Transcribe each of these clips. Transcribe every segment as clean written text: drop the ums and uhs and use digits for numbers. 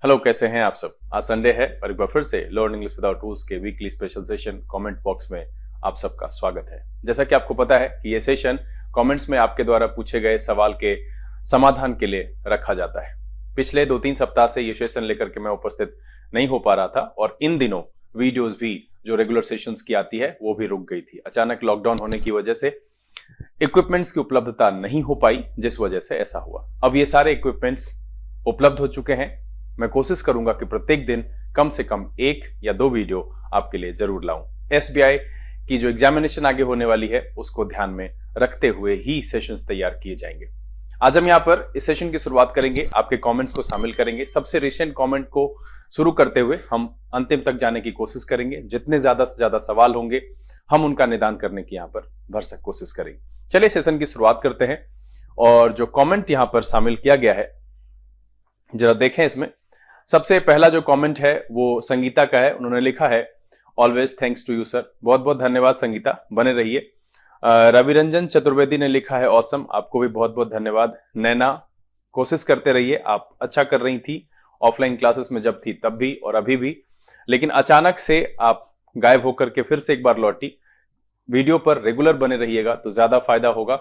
Hello, कैसे हैं आप सब। आज संडे है और एक बार फिर से लर्न इंग्लिश विदाउट रूल्स के weekly special session comment box में आप सबका स्वागत है। जैसा कि आपको पता है कि ये सेशन कमेंट्स में आपके द्वारा पूछे गए सवाल के समाधान के लिए रखा जाता है। पिछले 2-3 सप्ताह से ये सेशन लेकर के मैं उपस्थित नहीं हो पा रहा था और इन दिनों वीडियोस भी जो रेगुलर सेशंस की आती है वो भी रुक गई थी। अचानक लॉकडाउन होने की वजह से इक्विपमेंट्स की उपलब्धता नहीं हो पाई, जिस वजह से ऐसा हुआ। अब ये सारे इक्विपमेंट्स उपलब्ध हो चुके हैं। मैं कोशिश करूंगा कि प्रत्येक दिन कम से कम 1 या 2 वीडियो आपके लिए जरूर लाऊं। एसबीआई की जो एग्जामिनेशन आगे होने वाली है उसको ध्यान में रखते हुए ही सेशंस तैयार किए जाएंगे। आज हम यहाँ पर इस सेशन की शुरुआत करेंगे, आपके कमेंट्स को शामिल करेंगे। सबसे रिसेंट कमेंट को शुरू करते हुए हम अंतिम तक जाने की कोशिश करेंगे। जितने ज्यादा से ज्यादा सवाल होंगे हम उनका निदान करने की यहाँ पर भरसक कोशिश करेंगे। चलिए सेशन की शुरुआत करते हैं और जो कमेंट यहाँ पर शामिल किया गया है जरा देखें। इसमें सबसे पहला जो कमेंट है वो संगीता का है। उन्होंने लिखा है always thanks to you sir. बहुत बहुत धन्यवाद संगीता, बने रहिए। रवि रंजन चतुर्वेदी ने लिखा है ऑसम, आपको भी बहुत बहुत धन्यवाद। नैना, कोशिश करते रहिए, आप अच्छा कर रही थी ऑफलाइन क्लासेस में जब थी तब भी और अभी भी, लेकिन अचानक से आप गायब होकर के फिर से एक बार लौटी। वीडियो पर रेगुलर बने रहिएगा तो ज्यादा फायदा होगा।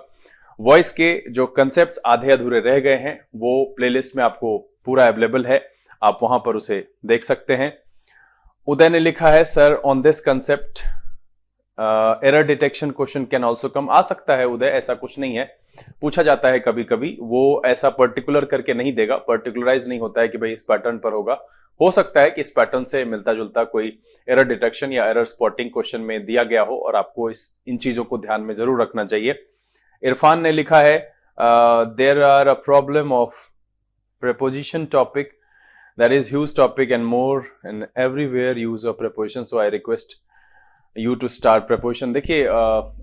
वॉइस के जो कंसेप्ट आधे अधूरे रह गए हैं वो प्लेलिस्ट में आपको पूरा अवेलेबल है, आप वहां पर उसे देख सकते हैं। उदय ने लिखा है sir on this concept error detection question can also come. आ सकता है उदय, ऐसा कुछ नहीं है, पूछा जाता है कभी कभी। वो ऐसा पर्टिकुलर करके नहीं देगा, पर्टिकुलराइज नहीं होता है कि भाई इस पैटर्न पर होगा। हो सकता है कि इस पैटर्न से मिलता जुलता कोई एरर डिटेक्शन या एरर स्पॉटिंग क्वेश्चन में दिया गया हो और आपको इन चीजों को ध्यान में जरूर रखना चाहिए। इरफान ने लिखा है there are a problem of preposition topic, that is huge topic and more and everywhere use of preposition, so I request you to start preposition। देखिए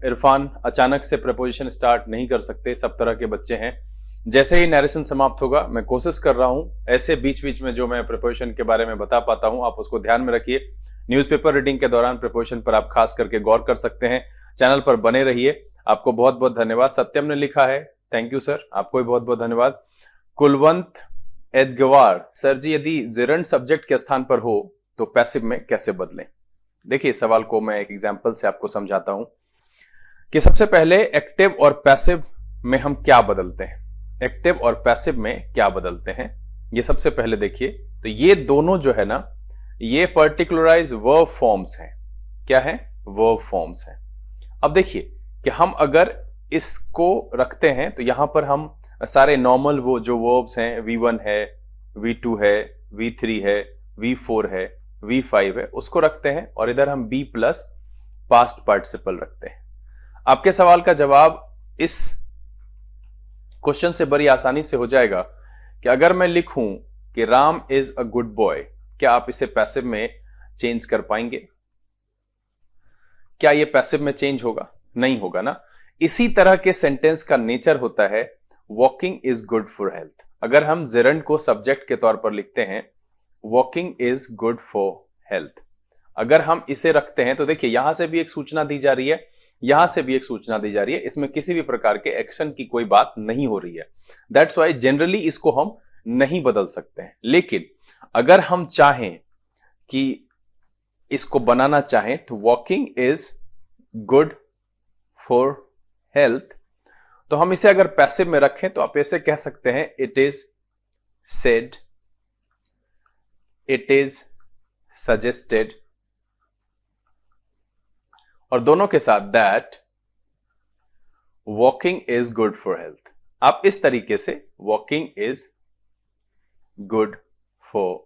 इरफान, अचानक से preposition start नहीं कर सकते, सब तरह के बच्चे हैं। जैसे ही नरेशन समाप्त होगा मैं कोशिश कर रहा हूं ऐसे बीच बीच में जो मैं preposition के बारे में बता पाता हूं आप उसको ध्यान में रखिए। न्यूज़पेपर रीडिंग के दौरान preposition पर आप खास करके गौर कर सकते हैं। चैनल पर बने रहिए, आपको बहुत बहुत धन्यवाद। सत्यम ने लिखा है थैंक यू सर, आपको भी बहुत बहुत धन्यवाद। कुलवंत एडगवार, सर जी यदि जिरंड सब्जेक्ट के स्थान पर हो तो पैसिव में कैसे बदलें। देखिए इस सवाल को मैं एक एग्जांपल से आपको समझाता हूं कि सबसे पहले एक्टिव और पैसिव में हम क्या बदलते हैं। एक्टिव और पैसिव में क्या बदलते हैं ये सबसे पहले देखिए। तो ये दोनों जो है ना, ये पर्टिकुलराइज वर्ब फॉर्म्स हैं। क्या है? वर्ब फॉर्म्स हैं। अब देखिए कि हम अगर इसको रखते हैं तो यहां पर हम सारे नॉर्मल वो जो वर्ब्स हैं, V1 है, V2 है, V3 है, V4 है, V5 है, उसको रखते हैं और इधर हम B प्लस पास्ट पार्टिसिपल रखते हैं। आपके सवाल का जवाब इस क्वेश्चन से बड़ी आसानी से हो जाएगा कि अगर मैं लिखूं कि Ram is a good boy, क्या आप इसे पैसिव में चेंज कर पाएंगे? क्या ये पैसिव में चेंज होगा? नहीं होगा ना। इसी तरह के सेंटेंस का नेचर होता है walking is good for health. अगर हम जेरंड को सब्जेक्ट के तौर पर लिखते हैं walking is good for health, अगर हम इसे रखते हैं तो देखिए यहां से भी एक सूचना दी जा रही है, यहां से भी एक सूचना दी जा रही है, इसमें किसी भी प्रकार के एक्शन की कोई बात नहीं हो रही है। दैट्स वाई जनरली इसको हम नहीं बदल सकते हैं। लेकिन अगर हम चाहें कि इसको बनाना चाहें तो walking is good for health, तो हम इसे अगर पैसिव में रखें तो आप ऐसे कह सकते हैं it is said, it is suggested, और दोनों के साथ that walking is good for health. आप इस तरीके से walking is good for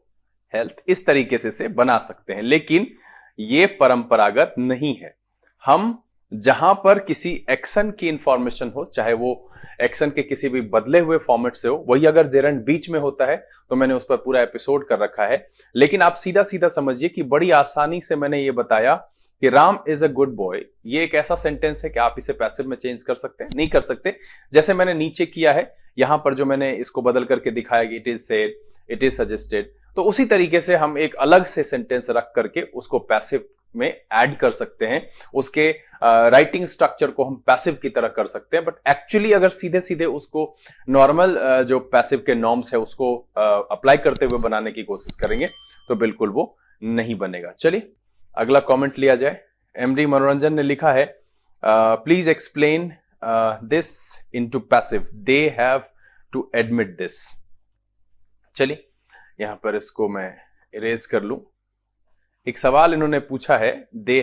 health इस तरीके से बना सकते हैं, लेकिन यह परंपरागत नहीं है। हम जहां पर किसी एक्शन की इंफॉर्मेशन हो, चाहे वो एक्शन के किसी भी बदले हुए फॉर्मेट से हो, वही अगर जेरंड बीच में होता है तो मैंने उस पर पूरा एपिसोड कर रखा है। लेकिन आप सीधा सीधा समझिए कि बड़ी आसानी से मैंने ये बताया कि Ram is a good boy, ये एक ऐसा सेंटेंस है कि आप इसे पैसिव में चेंज कर सकते हैं? नहीं कर सकते। जैसे मैंने नीचे किया है, यहां पर जो मैंने इसको बदल करके दिखाया कि it is said, it is suggested, तो उसी तरीके से हम एक अलग से सेंटेंस रख करके उसको पैसिव में ऐड कर सकते हैं, उसके राइटिंग स्ट्रक्चर को हम पैसिव की तरह कर सकते हैं, बट एक्चुअली अगर सीधे सीधे उसको नॉर्मल जो पैसिव के नॉर्म्स है उसको अप्लाई करते हुए बनाने की कोशिश करेंगे तो बिल्कुल वो नहीं बनेगा। चलिए अगला कमेंट लिया जाए। एमडी मनोरंजन ने लिखा है, please explain this into passive, they have to admit this. चलिए यहां पर इसको मैं इरेज कर लूं। एक सवाल इन्होंने पूछा है, they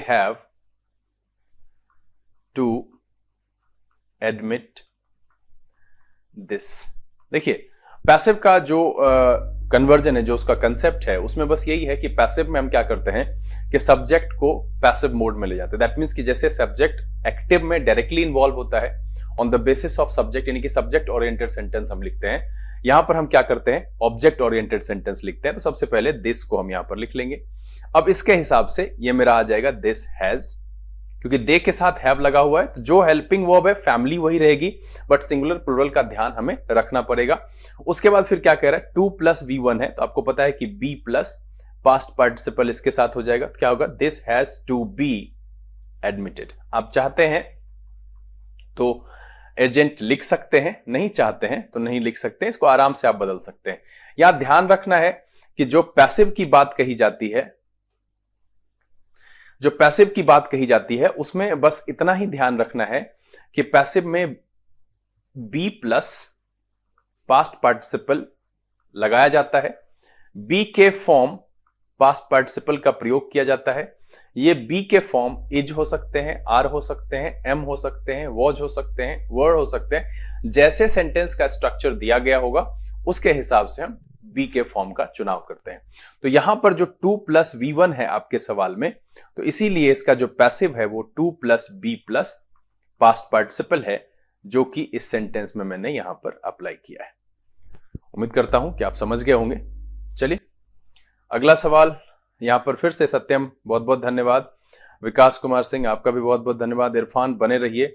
have to admit this. देखिए पैसिव का जो कन्वर्जन है, जो उसका कंसेप्ट है, उसमें बस यही है कि पैसिव में हम क्या करते हैं कि सब्जेक्ट को पैसिव मोड में ले जाते हैं। दैट मींस कि जैसे सब्जेक्ट एक्टिव में डायरेक्टली इन्वॉल्व होता है on the basis of subject, यानी कि सब्जेक्ट ओरिएंटेड सेंटेंस हम लिखते हैं, यहां पर हम क्या करते हैं ऑब्जेक्ट ओरिएंटेड सेंटेंस लिखते हैं। तो सबसे पहले दिस को हम यहां पर लिख लेंगे। अब इसके हिसाब से ये मेरा आ जाएगा दिस हैज, क्योंकि दे के साथ हैव लगा हुआ है तो जो हेल्पिंग वर्ब है फैमिली वही रहेगी, बट सिंगुलर प्लुरल का ध्यान हमें रखना पड़ेगा। उसके बाद फिर क्या कह रहा है, 2 + V1 है, तो आपको पता है कि बी प्लस पास्ट पार्टिसिपल इसके साथ हो जाएगा, तो क्या होगा, this has to be admitted. आप चाहते हैं तो एजेंट लिख सकते हैं, नहीं चाहते हैं तो नहीं लिख सकते, इसको आराम से आप बदल सकते हैं। यहां ध्यान रखना है कि जो पैसिव की बात कही जाती है, उसमें बस इतना ही ध्यान रखना है कि पैसिव में बी प्लस पास्ट पार्टिसिपल लगाया जाता है, बी के फॉर्म पास्ट पार्टिसिपल का प्रयोग किया जाता है। ये बी के फॉर्म इज हो सकते हैं, आर हो सकते हैं, एम हो सकते हैं, वॉज हो सकते हैं, वर हो सकते हैं। जैसे सेंटेंस का स्ट्रक्चर दिया गया होगा उसके हिसाब से हम बी के फॉर्म का चुनाव करते हैं। तो यहां पर जो 2 + V1 है आपके सवाल में, तो इसीलिए इसका जो पैसिव है वो 2 + B प्लस पास्ट पार्टिसिपल है, जो कि इस सेंटेंस में मैंने यहां पर अप्लाई किया है। उम्मीद करता हूं कि आप समझ गए होंगे। चलिए अगला सवाल, यहां पर फिर से सत्यम बहुत बहुत धन्यवाद, विकास कुमार सिंह आपका भी बहुत बहुत धन्यवाद, इरफान बने रहिए।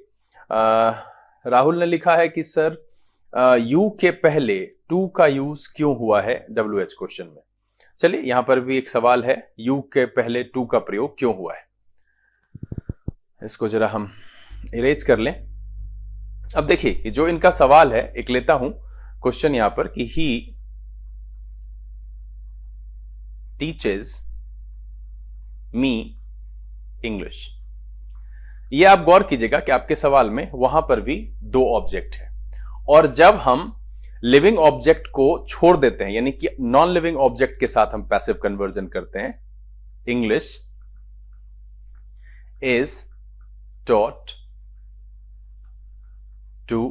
राहुल ने लिखा है कि सर यू के पहले टू का यूज क्यों हुआ है WH क्वेश्चन में। चलिए यहां पर भी एक सवाल है, यू के पहले टू का प्रयोग क्यों हुआ है, इसको जरा हम इरेज कर लें। अब देखिए जो इनका सवाल है, एक लेता हूं क्वेश्चन यहां पर कि ही टीचेज मी इंग्लिश। ये आप गौर कीजिएगा कि आपके सवाल में वहां पर भी 2 ऑब्जेक्ट है, और जब हम लिविंग ऑब्जेक्ट को छोड़ देते हैं, यानी कि नॉन लिविंग ऑब्जेक्ट के साथ हम पैसिव कन्वर्जन करते हैं, English is taught to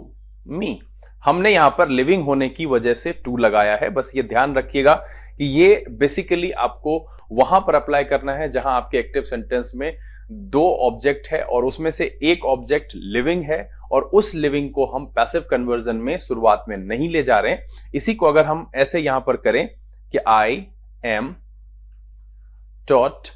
me. हमने यहां पर लिविंग होने की वजह से टू लगाया है, बस ये ध्यान रखिएगा कि ये बेसिकली आपको वहां पर अप्लाई करना है जहां आपके एक्टिव सेंटेंस में 2 ऑब्जेक्ट है और उसमें से एक ऑब्जेक्ट लिविंग है, और उस लिविंग को हम पैसिव कन्वर्जन में शुरुआत में नहीं ले जा रहे हैं। इसी को अगर हम ऐसे यहां पर करें कि आई एम टॉट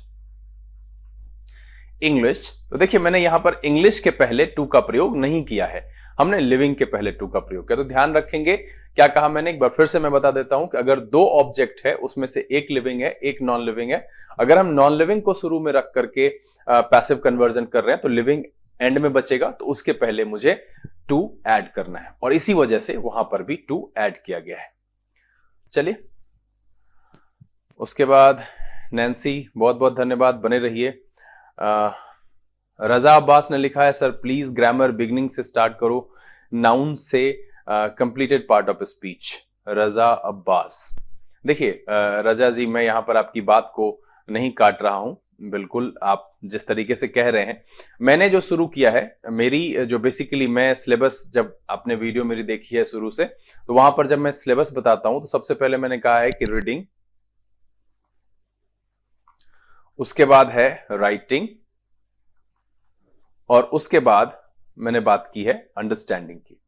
इंग्लिश, तो देखिए मैंने यहां पर इंग्लिश के पहले टू का प्रयोग नहीं किया है, हमने लिविंग के पहले टू का प्रयोग किया। तो ध्यान रखेंगे क्या कहा मैंने, एक बार फिर से मैं बता देता हूं कि अगर 2 ऑब्जेक्ट है उसमें से एक लिविंग है, एक नॉन लिविंग है, अगर हम नॉन लिविंग को शुरू में रख करके पैसिव कन्वर्जन कर रहे हैं तो लिविंग एंड में बचेगा, तो उसके पहले मुझे टू ऐड करना है, और इसी वजह से वहां पर भी टू ऐड किया गया है। चलिए उसके बाद नैन्सी बहुत बहुत धन्यवाद, बने रहिए। रजा अब्बास ने लिखा है सर प्लीज ग्रामर बिगिनिंग से स्टार्ट करो, नाउन से कंप्लीटेड पार्ट ऑफ स्पीच। रजा अब्बास, देखिए रजा जी मैं यहां पर आपकी बात को नहीं काट रहा हूं, बिल्कुल आप जिस तरीके से कह रहे हैं, मैंने जो शुरू किया है, मेरी जो बेसिकली मैं सिलेबस, जब आपने वीडियो मेरी देखी है शुरू से, तो वहां पर जब मैं सिलेबस बताता हूं तो सबसे पहले मैंने कहा है कि रीडिंग, उसके बाद है राइटिंग, और उसके बाद मैंने बात की है अंडरस्टैंडिंग की।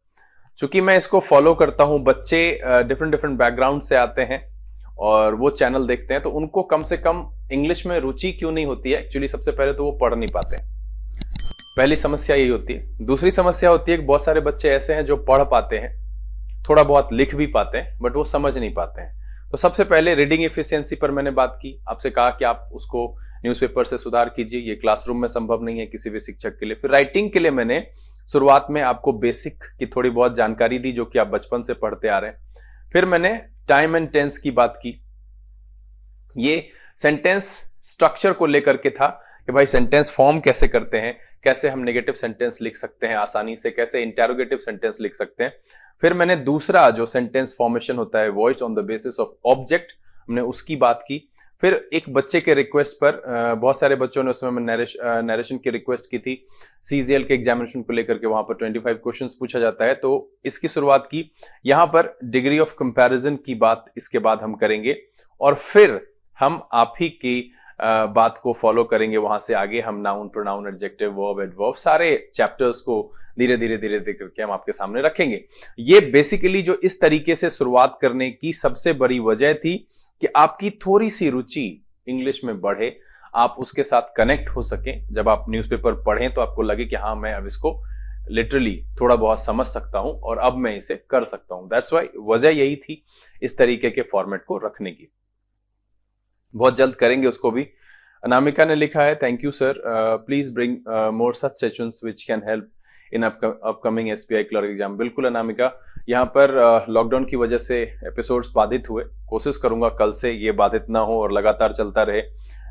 चूंकि मैं इसको फॉलो करता हूं, बच्चे डिफरेंट बैकग्राउंड से आते हैं और वो चैनल देखते हैं, तो उनको कम से कम इंग्लिश में रुचि क्यों नहीं होती है, एक्चुअली सबसे पहले तो वो पढ़ नहीं पाते हैं, पहली समस्या यही होती है। दूसरी समस्या होती है कि बहुत सारे बच्चे ऐसे हैं जो पढ़ पाते हैं, थोड़ा बहुत लिख भी पाते हैं, बट वो समझ नहीं पाते हैं। तो सबसे पहले रीडिंग एफिशिएंसी पर मैंने बात की, आपसे कहा कि आप उसको न्यूज़पेपर से सुधार कीजिए, ये क्लासरूम में संभव नहीं है किसी भी शिक्षक के लिए। फिर राइटिंग के लिए मैंने शुरुआत में आपको बेसिक की थोड़ी बहुत जानकारी दी जो कि आप बचपन से पढ़ते आ रहे हैं। फिर मैंने टाइम एंड टेंस की बात की, ये सेंटेंस स्ट्रक्चर को लेकर के था कि भाई सेंटेंस फॉर्म कैसे करते हैं, कैसे हम नेगेटिव सेंटेंस लिख सकते हैं आसानी से, कैसे इंटेरोगेटिव सेंटेंस लिख सकते हैं। फिर मैंने दूसरा जो सेंटेंस फॉर्मेशन होता है voice on the basis of object, हमने उसकी बात की। फिर एक बच्चे के रिक्वेस्ट पर बहुत सारे बच्चों ने उसमें नरेशन की रिक्वेस्ट की थी, सीजीएल के एग्जामिनेशन को लेकर के, वहां पर 25 क्वेश्चंस पूछा जाता है, तो इसकी शुरुआत की। यहां पर डिग्री ऑफ कंपैरिजन की बात इसके बाद हम करेंगे और फिर हम आप ही की बात को फॉलो करेंगे। वहां से आगे हम noun, pronoun, adjective, verb, adverb सारे चैप्टर्स को धीरे धीरे धीरे धीरे करके हम आपके सामने रखेंगे। ये बेसिकली जो इस तरीके से शुरुआत करने की सबसे बड़ी वजह थी कि आपकी थोड़ी सी रुचि इंग्लिश में बढ़े, आप उसके साथ कनेक्ट हो सकें। जब आप न्यूज़पेपर पढ़ें तो आपको लगे कि हाँ, मैं अब इसको लिटरली थोड़ा बहुत समझ सकता हूं और अब मैं इसे कर सकता हूं। दैट्स व्हाई वजह यही थी इस तरीके के फॉर्मेट को रखने की। बहुत जल्द करेंगे उसको भी। अनामिका ने लिखा है, thank you sir, please bring more such sessions which can help in upcoming SBI clerk exam. बिल्कुल अनामिका, यहाँ पर लॉकडाउन की वजह से एपिसोड्स बाधित हुए, कोशिश करूंगा कल से ये बाधित ना हो और लगातार चलता रहे।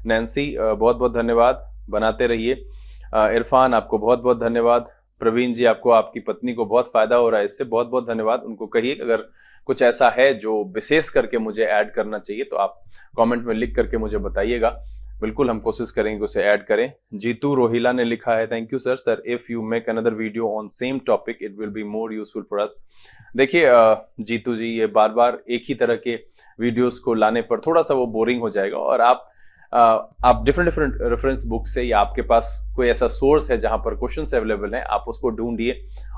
नैन्सी बहुत बहुत धन्यवाद, बनाते रहिए। इरफान आपको बहुत बहुत धन्यवाद। प्रवीण जी, आपको आपकी पत्नी को बहुत फायदा हो रहा है इससे, बहुत बहुत धन्यवाद। उनको कहिए अगर कुछ ऐसा है जो विशेष करके मुझे ऐड करना चाहिए तो आप कमेंट में लिख करके मुझे बताइएगा, बिल्कुल हम कोशिश करेंगे उसे ऐड करें। जीतू रोहिला ने लिखा है, thank you sir, if you make another video on same topic it will be more useful for us. देखिए जीतू जी, ये बार बार एक ही तरह के वीडियोस को लाने पर थोड़ा सा वो बोरिंग हो जाएगा और आप डिफरेंट रेफरेंस बुक से या आपके पास कोई ऐसा सोर्स है जहां पर क्वेश्चंस अवेलेबल हैं, आप उसको ढूंढिए।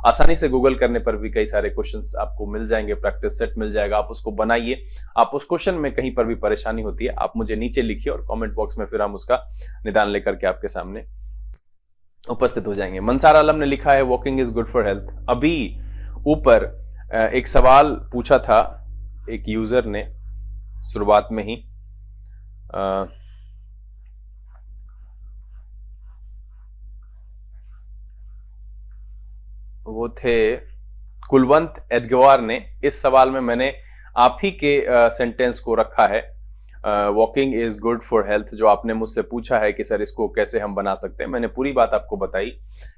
आसानी से गूगल करने पर भी कई सारे क्वेश्चंस आपको मिल जाएंगे, प्रैक्टिस सेट मिल जाएगा, आप उसको बनाइए। आप उस क्वेश्चन में कहीं पर भी परेशानी होती है आप मुझे नीचे लिखिए और कमेंट बॉक्स में फिर हम उसका निदान लेकर के आपके सामने उपस्थित हो जाएंगे। मंसार आलम ने लिखा है, walking is good for health. अभी ऊपर एक सवाल पूछा था एक यूजर ने शुरुआत में ही, वो थे कुलवंत एडगवार ने। इस सवाल में मैंने आप ही के सेंटेंस को रखा है, walking is good for health, जो आपने मुझसे पूछा है कि सर इसको कैसे हम बना सकते हैं। मैंने पूरी बात आपको बताई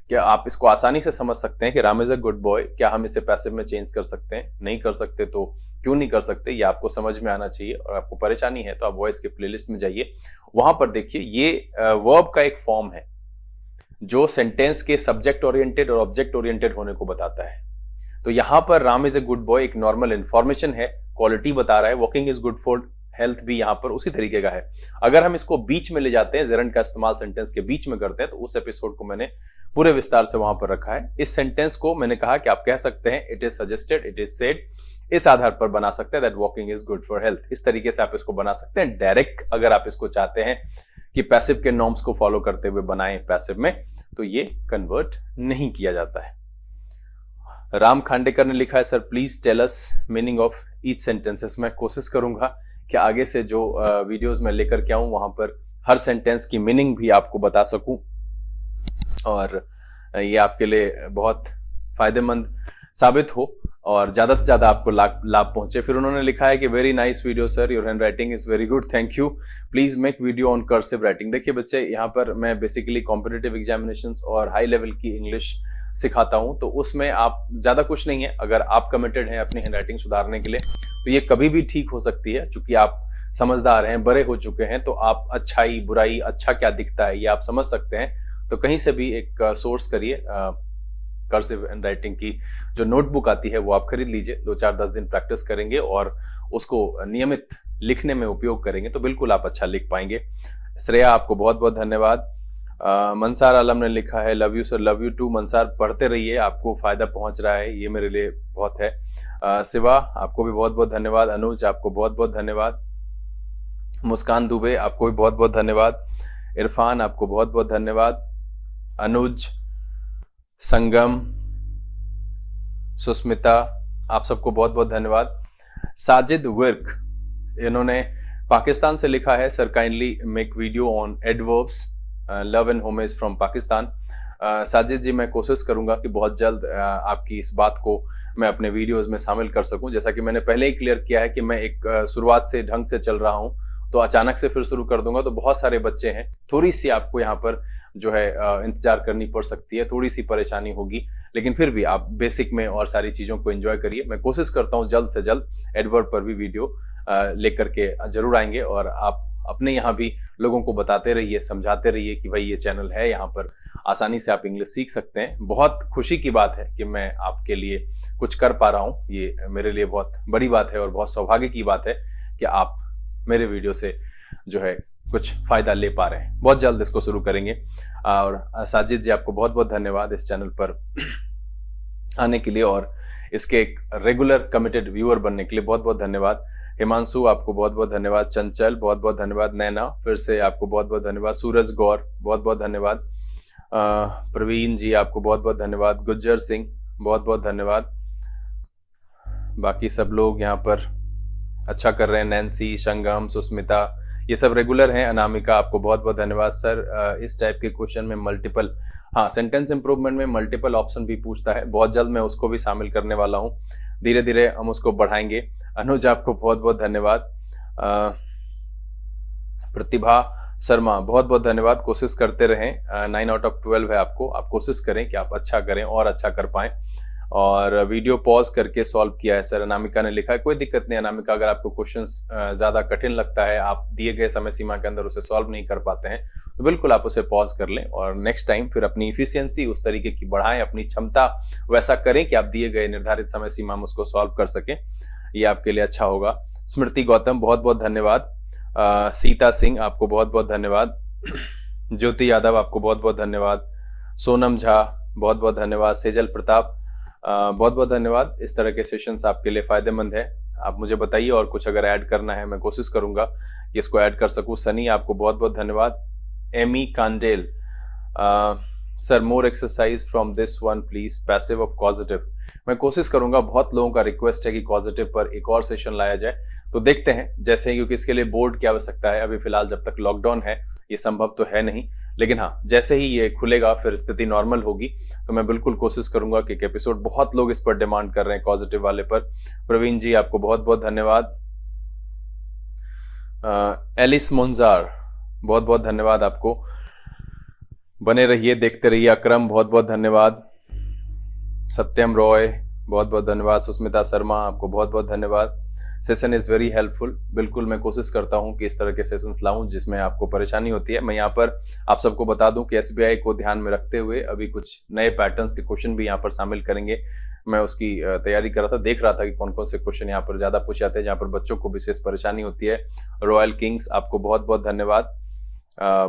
कि आप इसको आसानी से समझ सकते हैं कि Ram is a good boy. क्या हम इसे पैसिव में चेंज कर सकते हैं? नहीं कर सकते तो क्यों नहीं कर सकते, ये आपको समझ में आना चाहिए। और आपको परेशानी है तो आप वॉइस के प्लेलिस्ट में जाइए, वहां पर देखिए ये वर्ब का एक फॉर्म है जो सेंटेंस के सब्जेक्ट ओरिएंटेड और ऑब्जेक्ट ओरिएंटेड होने को बताता है। तो यहां पर Ram is a good boy एक नॉर्मल इंफॉर्मेशन है, क्वालिटी बता रहा है। Walking is good for health भी यहां पर उसी तरीके का है। अगर हम इसको बीच में ले जाते हैं, जेरंड का इस्तेमाल सेंटेंस के बीच में करते हैं, तो उस एपिसोड को मैंने पूरे विस्तार से वहां पर रखा है। इस सेंटेंस को मैंने कहा कि आप कह सकते हैं it is suggested, it is said, इस आधार पर बना सकते हैं that walking is good for health. इस तरीके से आप इसको बना सकते हैं। डायरेक्ट अगर आप इसको चाहते हैं कि पैसिव के नॉर्म्स को फॉलो करते हुए बनाएं पैसिव में, तो ये कन्वर्ट नहीं किया जाता है। राम खांडेकर ने लिखा है, sir please tell us meaning of each sentences. मैं कोशिश करूंगा कि आगे से जो वीडियोस मैं लेकर के आऊं वहां पर हर सेंटेंस की मीनिंग भी आपको बता सकूं और ये आपके लिए बहुत फायदेमंद साबित हो और ज्यादा से ज्यादा आपको लाभ पहुंचे। फिर उन्होंने लिखा है कि very nice video sir, your hand writing is very good, thank you, please make video on cursive writing. देखिए बच्चे, यहाँ पर मैं बेसिकली कॉम्पिटिटिव एग्जामिनेशंस और हाई लेवल की इंग्लिश सिखाता हूं, तो उसमें आप ज्यादा कुछ नहीं है। अगर आप कमिटेड हैं अपनी हैंड राइटिंग सुधारने के लिए तो ये कभी भी ठीक हो सकती है। चूंकि आप समझदार हैं, बड़े हो चुके हैं, तो आप अच्छाई बुराई, अच्छा क्या दिखता है ये आप समझ सकते हैं। तो कहीं से भी एक सोर्स करिए, कर्सिव हैंड राइटिंग की जो नोटबुक आती है वो आप खरीद लीजिए। 2-4-10 दिन प्रैक्टिस करेंगे और उसको नियमित लिखने में उपयोग करेंगे तो बिल्कुल आप अच्छा लिख पाएंगे। श्रेया, आपको बहुत बहुत धन्यवाद। मंसार आलम ने लिखा है, love you sir, love you too. Mansar, पढ़ते रहिए, आपको फायदा पहुंच रहा है, ये मेरे लिए बहुत है। शिवा, आपको भी बहुत बहुत धन्यवाद। अनुज, आपको बहुत बहुत धन्यवाद। मुस्कान दुबे, आपको भी बहुत बहुत धन्यवाद। इरफान, आपको बहुत बहुत धन्यवाद। अनुज, संगम, सुस्मिता, आप सबको बहुत बहुत धन्यवाद। साजिद विर्क, इन्होंने पाकिस्तान से लिखा है, sir kindly make video on adverbs, love and homage from Pakistan. Sajid ji, मैं कोशिश करूंगा कि बहुत जल्द आपकी इस बात को मैं अपने वीडियोस में शामिल कर सकूं। जैसा कि मैंने पहले ही क्लियर किया है कि मैं एक शुरुआत से ढंग से चल रहा हूं, तो अचानक से फिर शुरू कर दूंगा तो बहुत सारे बच्चे हैं, थोड़ी सी आपको यहाँ पर जो है इंतजार करनी पड़ सकती है, थोड़ी सी परेशानी होगी, लेकिन फिर भी आप बेसिक में और सारी चीजों को एंजॉय करिए। मैं कोशिश करता हूँ जल्द से जल्द एडवर्ब पर भी वीडियो लेकर के जरूर आएंगे, और आप अपने यहाँ भी लोगों को बताते रहिए, समझाते रहिए कि भाई ये चैनल है, यहाँ पर आसानी से आप इंग्लिश सीख सकते हैं। बहुत खुशी की बात है कि मैं आपके लिए कुछ कर पा रहा हूँ, ये मेरे लिए बहुत बड़ी बात है और बहुत सौभाग्य की बात है कि आप मेरे वीडियो से जो है कुछ फायदा ले पा रहे हैं। बहुत जल्द इसको शुरू करेंगे। और साजिद जी, आपको बहुत बहुत धन्यवाद इस चैनल पर आने के लिए और इसके एक रेगुलर कमिटेड व्यूअर बनने के लिए बहुत बहुत धन्यवाद। हिमांशु, आपको बहुत बहुत धन्यवाद। चंचल, बहुत बहुत धन्यवाद। नैना, फिर से आपको बहुत बहुत धन्यवाद। सूरज गौर, बहुत बहुत धन्यवाद। प्रवीण जी, आपको बहुत बहुत धन्यवाद। गुज्जर सिंह, बहुत बहुत धन्यवाद। बाकी सब लोग यहाँ पर अच्छा कर रहे हैं। नैन्सी, संगम, सुस्मिता, ये सब रेगुलर हैं। अनामिका, आपको बहुत बहुत धन्यवाद। सर इस टाइप के क्वेश्चन में मल्टीपल, हाँ, सेंटेंस इंप्रूवमेंट में मल्टीपल ऑप्शन भी पूछता है, बहुत जल्द मैं उसको भी शामिल करने वाला हूँ, धीरे धीरे हम उसको बढ़ाएंगे। अनुज, आपको बहुत बहुत धन्यवाद। प्रतिभा शर्मा, बहुत बहुत धन्यवाद। कोशिश करते रहें, 9 आउट ऑफ 12 है आपको, आप कोशिश करें कि आप अच्छा करें और अच्छा कर पाएं। और वीडियो पॉज करके सॉल्व किया है सर, अनामिका ने लिखा है। कोई दिक्कत नहीं अनामिका, अगर आपको क्वेश्चंस ज्यादा कठिन लगता है, आप दिए गए समय सीमा के अंदर उसे सॉल्व नहीं कर पाते हैं, तो बिल्कुल आप उसे पॉज कर लें और नेक्स्ट टाइम फिर अपनी इफिशियंसी उस तरीके की बढ़ाएं, अपनी क्षमता वैसा करें कि आप दिए गए निर्धारित समय सीमा में उसको सॉल्व कर सकें, ये आपके लिए अच्छा होगा। स्मृति गौतम, बहुत बहुत धन्यवाद। सीता सिंह, आपको बहुत बहुत धन्यवाद। ज्योति यादव, आपको बहुत बहुत धन्यवाद। सोनम झा, बहुत बहुत धन्यवाद। सेजल प्रताप, बहुत बहुत धन्यवाद। इस तरह के सेशंस आपके लिए फायदेमंद है, आप मुझे बताइए और कुछ अगर ऐड करना है मैं कोशिश करूंगा कि इसको ऐड कर सकूं। सनी, आपको बहुत बहुत धन्यवाद। Amy Kandel, sir more exercise from this one please, passive of positive. मैं कोशिश करूंगा, बहुत लोगों का रिक्वेस्ट है कि पॉजिटिव पर एक और सेशन लाया जाए, तो देखते हैं जैसे, क्योंकि इसके लिए बोर्ड की आवश्यकता है। अभी फिलहाल जब तक लॉकडाउन है ये संभव तो है नहीं, लेकिन हाँ, जैसे ही ये खुलेगा फिर स्थिति नॉर्मल होगी तो मैं बिल्कुल कोशिश करूंगा कि एक एपिसोड, बहुत लोग इस पर डिमांड कर रहे हैं पॉजिटिव वाले पर। प्रवीण जी, आपको बहुत बहुत धन्यवाद। एलिस मुंजार, बहुत बहुत धन्यवाद आपको, बने रहिए, देखते रहिए। अक्रम, बहुत बहुत धन्यवाद। सत्यम रॉय, बहुत बहुत धन्यवाद। सुस्मिता शर्मा, आपको बहुत बहुत धन्यवाद। सेशन इज वेरी हेल्पफुल, बिल्कुल मैं कोशिश करता हूं कि इस तरह के सेशंस लाऊं जिसमें आपको परेशानी होती है। मैं यहाँ पर आप सबको बता दूं कि एसबीआई को ध्यान में रखते हुए अभी कुछ नए पैटर्न्स के क्वेश्चन भी यहाँ पर शामिल करेंगे। मैं उसकी तैयारी कर रहा था, देख रहा था कि कौन कौन से क्वेश्चन यहाँ पर ज्यादा पूछे जाते हैं, जहाँ पर बच्चों को विशेष परेशानी होती है। रॉयल किंग्स, आपको बहुत बहुत धन्यवाद,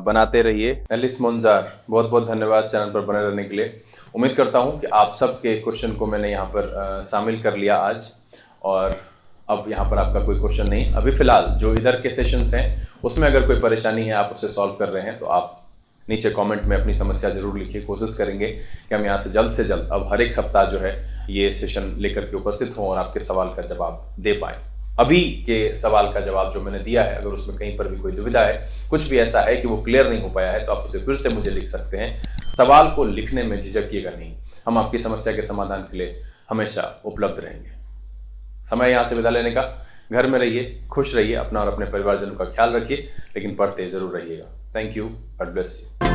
बनाते रहिए। एलिस मुंजार, बहुत बहुत धन्यवाद चैनल पर बने रहने के लिए। उम्मीद करता हूँ कि आप सबके क्वेश्चन को मैंने यहाँ पर शामिल कर लिया आज, और अब यहाँ पर आपका कोई क्वेश्चन नहीं। अभी फिलहाल जो इधर के सेशंस हैं उसमें अगर कोई परेशानी है, आप उसे सॉल्व कर रहे हैं, तो आप नीचे कमेंट में अपनी समस्या जरूर लिखिए। कोशिश करेंगे कि हम यहाँ से जल्द अब हर एक सप्ताह जो है ये सेशन लेकर के उपस्थित हों और आपके सवाल का जवाब दे पाएँ। अभी के सवाल का जवाब जो मैंने दिया है, अगर उसमें कहीं पर भी कोई दुविधा है, कुछ भी ऐसा है कि वो क्लियर नहीं हो पाया है, तो आप उसे फिर से मुझे लिख सकते हैं। सवाल को लिखने में झिझकिएगा नहीं, हम आपकी समस्या के समाधान के लिए हमेशा उपलब्ध रहेंगे। समय यहाँ से विदा लेने का। घर में रहिए, खुश रहिए, अपना और अपने परिवारजनों का ख्याल रखिए, लेकिन पढ़ते जरूर रहिएगा। Thank you, God bless you.